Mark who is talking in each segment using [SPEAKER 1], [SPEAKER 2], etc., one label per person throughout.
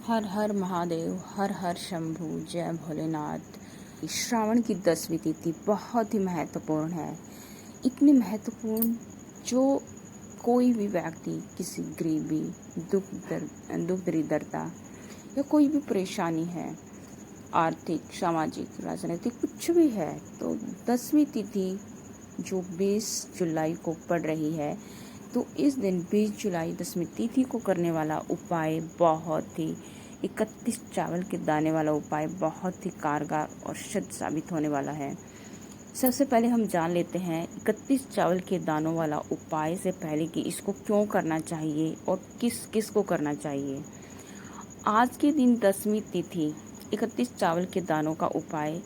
[SPEAKER 1] हर हर महादेव, हर हर शंभू, जय भोलेनाथ। श्रावण की 10वीं तिथि बहुत ही महत्वपूर्ण है। इतनी महत्वपूर्ण जो कोई भी व्यक्ति किसी गरीबी, दुख दरिद्रता या कोई भी परेशानी है, आर्थिक, सामाजिक, राजनीतिक कुछ भी है, तो 10वीं तिथि जो 20 जुलाई को पड़ रही है, तो इस दिन 20 जुलाई 10वीं तिथि को करने वाला उपाय बहुत ही 31 चावल के दाने वाला उपाय बहुत ही कारगर और सिद्ध साबित होने वाला है। सबसे पहले हम जान लेते हैं 31 चावल के दानों वाला उपाय से पहले कि इसको क्यों करना चाहिए और किस किस को करना चाहिए। आज के दिन 10वीं तिथि 31 चावल के दानों का उपाय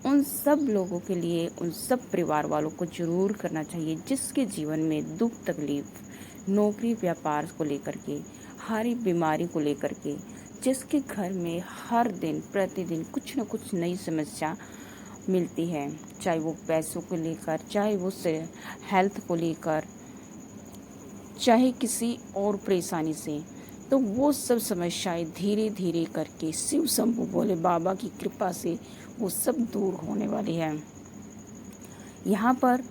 [SPEAKER 1] उन सब लोगों के लिए, उन सब परिवार वालों को जरूर करना चाहिए जिसके जीवन में दुख तकलीफ, नौकरी व्यापार को लेकर के, हर बीमारी को लेकर के, जिसके घर में हर दिन प्रतिदिन कुछ न कुछ नई समस्या मिलती है, चाहे वो पैसों को लेकर, चाहे वो हेल्थ को लेकर, चाहे किसी और परेशानी से, तो वो सब समस्याएं धीरे धीरे करके शिव शंभू भोले बाबा की कृपा से वो सब दूर होने वाली है। यहाँ पर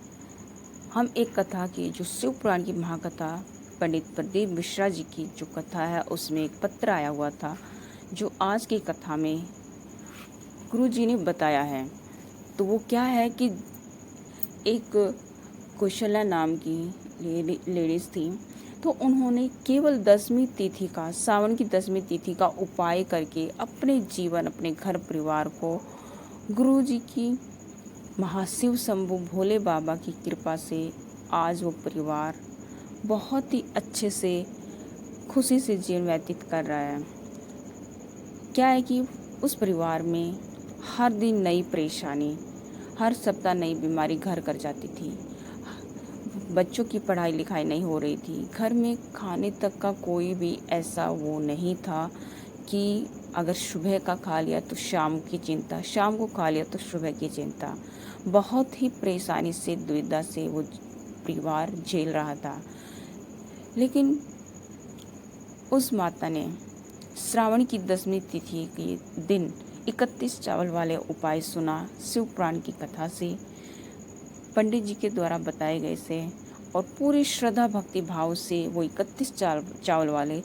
[SPEAKER 1] हम एक कथा की, जो शिव पुराण की महाकथा पंडित प्रदीप मिश्रा जी की जो कथा है, उसमें एक पत्र आया हुआ था जो आज की कथा में गुरु जी ने बताया है। तो वो क्या है कि एक कौशल्या नाम की लेडीज थी, तो उन्होंने केवल 10वीं तिथि का, सावन की 10वीं तिथि का उपाय करके अपने जीवन, अपने घर परिवार को गुरु जी की महाशिव शंभू भोले बाबा की कृपा से आज वो परिवार बहुत ही अच्छे से खुशी से जीवन व्यतीत कर रहा है। क्या है कि उस परिवार में हर दिन नई परेशानी, हर सप्ताह नई बीमारी घर कर जाती थी, बच्चों की पढ़ाई लिखाई नहीं हो रही थी, घर में खाने तक का कोई भी ऐसा वो नहीं था कि अगर सुबह का खा लिया तो शाम की चिंता, शाम को खा लिया तो सुबह की चिंता। बहुत ही परेशानी से, दुविधा से वो परिवार झेल रहा था। लेकिन उस माता ने श्रावण की 10वीं तिथि के दिन 31 चावल वाले उपाय सुना, शिव पुराण की कथा से, पंडित जी के द्वारा बताए गए से, और पूरी श्रद्धा भक्ति भाव से वो 31 चावल वाले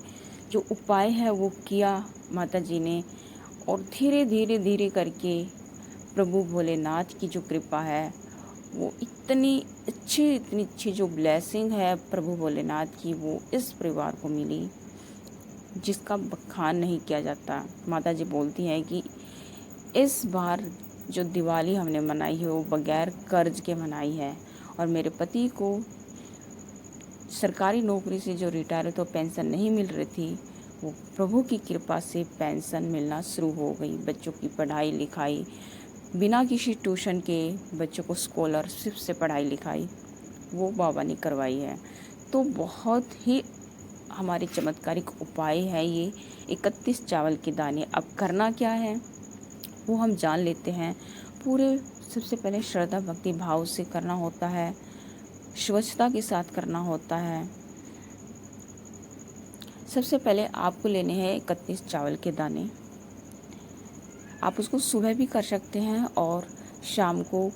[SPEAKER 1] जो उपाय है वो किया माता जी ने। और धीरे धीरे धीरे करके प्रभु भोलेनाथ की जो कृपा है, वो इतनी अच्छी जो ब्लेसिंग है प्रभु भोलेनाथ की, वो इस परिवार को मिली जिसका बखान नहीं किया जाता। माता जी बोलती हैं कि इस बार जो दिवाली हमने मनाई है वो बगैर कर्ज के मनाई है, और मेरे पति को सरकारी नौकरी से जो रिटायर तो पेंशन नहीं मिल रही थी, वो प्रभु की कृपा से पेंशन मिलना शुरू हो गई। बच्चों की पढ़ाई लिखाई बिना किसी ट्यूशन के, बच्चों को स्कॉलरशिप से पढ़ाई लिखाई वो बाबा ने करवाई है। तो बहुत ही हमारे चमत्कारिक उपाय है ये 31 चावल के दाने। अब करना क्या है वो हम जान लेते हैं। पूरे सबसे पहले श्रद्धा भक्ति भाव से करना होता है, स्वच्छता के साथ करना होता है। सबसे पहले आपको लेने हैं 31 चावल के दाने। आप उसको सुबह भी कर सकते हैं और शाम को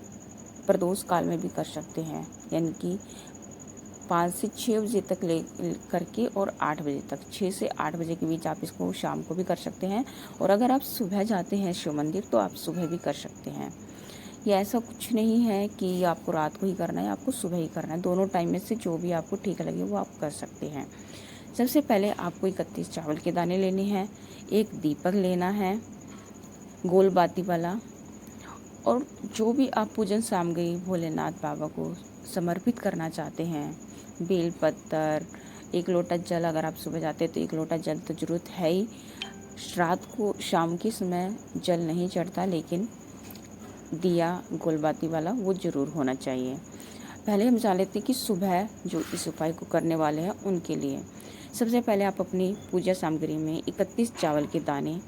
[SPEAKER 1] प्रदोष काल में भी कर सकते हैं, यानी कि 5 से 6 बजे तक ले करके और 8 बजे तक, 6 से 8 बजे के बीच आप इसको शाम को भी कर सकते हैं। और अगर आप सुबह जाते हैं शिव मंदिर तो आप सुबह भी कर सकते हैं। ये ऐसा कुछ नहीं है कि आपको रात को ही करना है, आपको सुबह ही करना है। दोनों टाइम में से जो भी आपको ठीक लगे वो आप कर सकते हैं। सबसे पहले आपको 31 चावल के दाने लेने हैं, एक दीपक लेना है गोल बाती वाला, और जो भी आप पूजन सामग्री भोलेनाथ बाबा को समर्पित करना चाहते हैं, बेल पत्तर, 1 लोटा जल, अगर आप सुबह जाते हैं तो 1 लोटा जल तो ज़रूरत है ही। रात को शाम के समय जल नहीं चढ़ता, लेकिन दिया गोलबाती वाला वो ज़रूर होना चाहिए। पहले हम जान लेते हैं कि सुबह जो इस उपाय को करने वाले हैं उनके लिए। सबसे पहले आप अपनी पूजा सामग्री में 31 चावल के दाने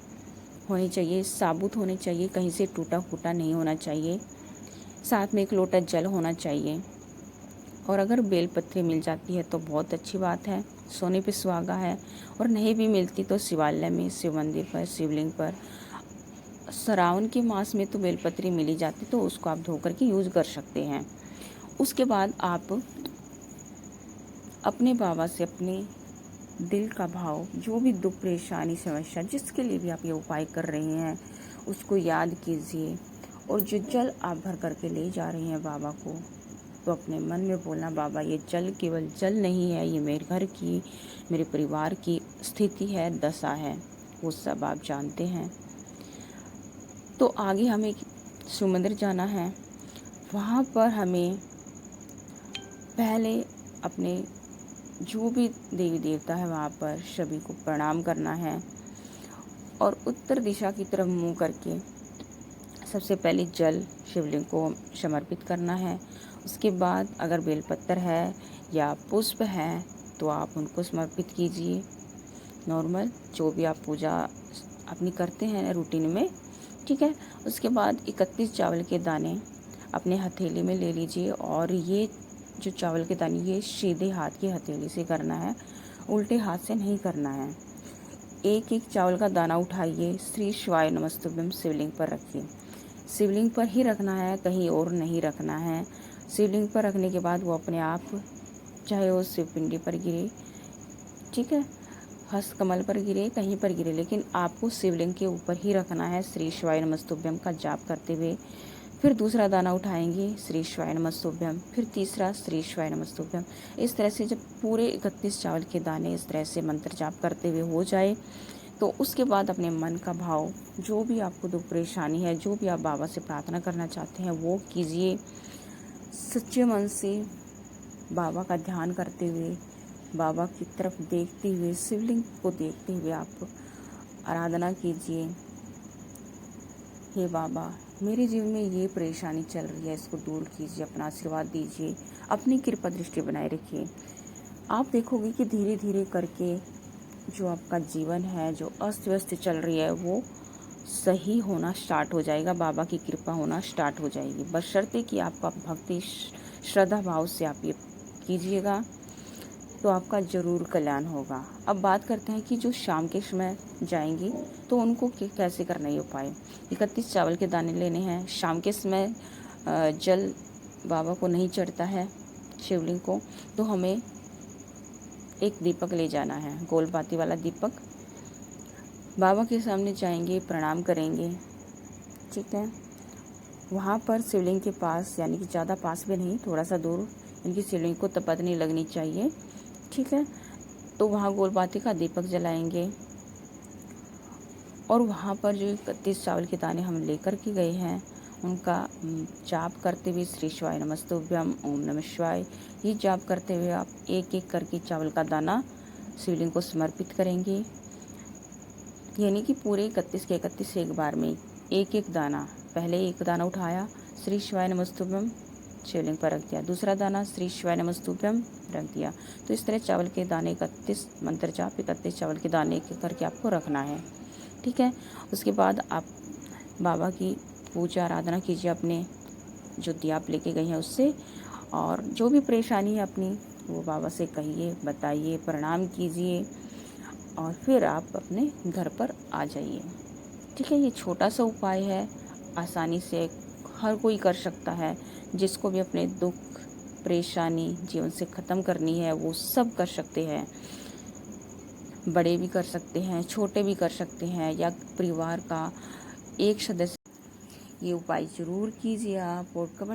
[SPEAKER 1] होने चाहिए, साबुत होने चाहिए, कहीं से टूटा फूटा नहीं होना चाहिए। साथ में 1 लोटा जल होना चाहिए, और अगर बेल पत्री मिल जाती है तो बहुत अच्छी बात है। सोने पे सुहागा है, और नहीं भी मिलती तो शिवालय में, शिव मंदिर पर, शिवलिंग पर, श्रावण के मास में तो बेलपत्री मिली जाती, तो उसको आप धो करके यूज कर सकते हैं। उसके बाद आप अपने बाबा से अपने दिल का भाव, जो भी दुख, परेशानी, समस्या, जिसके लिए भी आप ये उपाय कर रहे हैं, उसको याद कीजिए। और जो जल आप भर करके ले जा रहे हैं बाबा को, तो अपने मन में बोलना, बाबा ये जल केवल जल नहीं है, ये मेरे घर की, मेरे परिवार की स्थिति है, दशा है, वो सब आप जानते हैं। तो आगे हमें शिव मंदिर जाना है। वहाँ पर हमें पहले अपने जो भी देवी देवता है वहाँ पर सभी को प्रणाम करना है, और उत्तर दिशा की तरफ मुँह करके सबसे पहले जल शिवलिंग को समर्पित करना है। उसके बाद अगर बेलपत्र है या पुष्प है तो आप उनको समर्पित कीजिए। नॉर्मल जो भी आप पूजा अपनी करते हैं रूटीन में, ठीक है। उसके बाद 31 चावल के दाने अपने हथेली में ले लीजिए, और ये जो चावल के दाने ये सीधे हाथ की हथेली से करना है, उल्टे हाथ से नहीं करना है। एक एक चावल का दाना उठाइए, श्री शिवाय नमस्तुभ्यम शिवलिंग पर रखिए। शिवलिंग पर ही रखना है, कहीं और नहीं रखना है। शिवलिंग पर रखने के बाद वो अपने आप, चाहे वो शिवपिंडी पर गिरे, ठीक है, हस्तकमल पर गिरे, कहीं पर गिरे, लेकिन आपको शिवलिंग के ऊपर ही रखना है, श्री शिवाय नमस्तुभ्यम का जाप करते हुए। फिर दूसरा दाना उठाएंगे, श्री शिवाय नमस्तुभ्यम, फिर तीसरा, श्री शिवाय नमस्तुभ्यम। इस तरह से जब पूरे 31 चावल के दाने इस तरह से मंत्र जाप करते हुए हो जाए, तो उसके बाद अपने मन का भाव, जो भी आपको दुख परेशानी है, जो भी आप बाबा से प्रार्थना करना चाहते हैं वो कीजिए। सच्चे मन से बाबा का ध्यान करते हुए, बाबा की तरफ देखते हुए, शिवलिंग को देखते हुए आप आराधना कीजिए। हे बाबा, मेरे जीवन में ये परेशानी चल रही है, इसको दूर कीजिए, अपना आशीर्वाद दीजिए, अपनी कृपा दृष्टि बनाए रखिए। आप देखोगे कि धीरे धीरे करके जो आपका जीवन है, जो अस्त व्यस्त चल रही है, वो सही होना स्टार्ट हो जाएगा, बाबा की कृपा होना स्टार्ट हो जाएगी, बशर्ते कि आपका भक्ति श्रद्धा भाव से आप ये कीजिएगा, तो आपका जरूर कल्याण होगा। अब बात करते हैं कि जो शाम के समय जाएंगी तो उनको कैसे करना है उपाय। 31 चावल के दाने लेने हैं। शाम के समय जल बाबा को नहीं चढ़ता है, शिवलिंग को, तो हमें एक दीपक ले जाना है, गोल बाती वाला दीपक। बाबा के सामने जाएंगे, प्रणाम करेंगे, ठीक है। वहाँ पर शिवलिंग के पास, यानी कि ज़्यादा पास भी नहीं, थोड़ा सा दूर, इनकी शिवलिंग को तपत नहीं लगनी चाहिए, ठीक है। तो वहाँ गोल बाती का दीपक जलाएंगे, और वहाँ पर जो 31 चावल के दाने हम लेकर के गए हैं उनका जाप करते हुए, श्री शिवाय नमस्तुभ्यम, ओम नमः शिवाय, ये जाप करते हुए आप एक एक करके चावल का दाना शिवलिंग को समर्पित करेंगे। यानी कि पूरे 31 के 31 एक बार में एक एक दाना, पहले एक दाना उठाया, श्री शिवाय नमस्तुभ्यम शिवलिंग पर रख दिया, दूसरा दाना श्री शिवाय नमस्तुभ्यम रख दिया। तो इस तरह चावल के दाने 31 मंत्र जाप 31 चावल के दाने एक करके आपको रखना है, ठीक है। उसके बाद आप बाबा की पूजा आराधना कीजिए, अपने जो दिया आप लेके गए हैं उससे, और जो भी परेशानी है अपनी वो बाबा से कहिए, बताइए, प्रणाम कीजिए, और फिर आप अपने घर पर आ जाइए, ठीक है। ये छोटा सा उपाय है, आसानी से हर कोई कर सकता है। जिसको भी अपने दुख परेशानी जीवन से ख़त्म करनी है वो सब कर सकते हैं, बड़े भी कर सकते हैं, छोटे भी कर सकते हैं, या परिवार का एक सदस्य। ये उपाय जरूर कीजिए आप, और कमेंट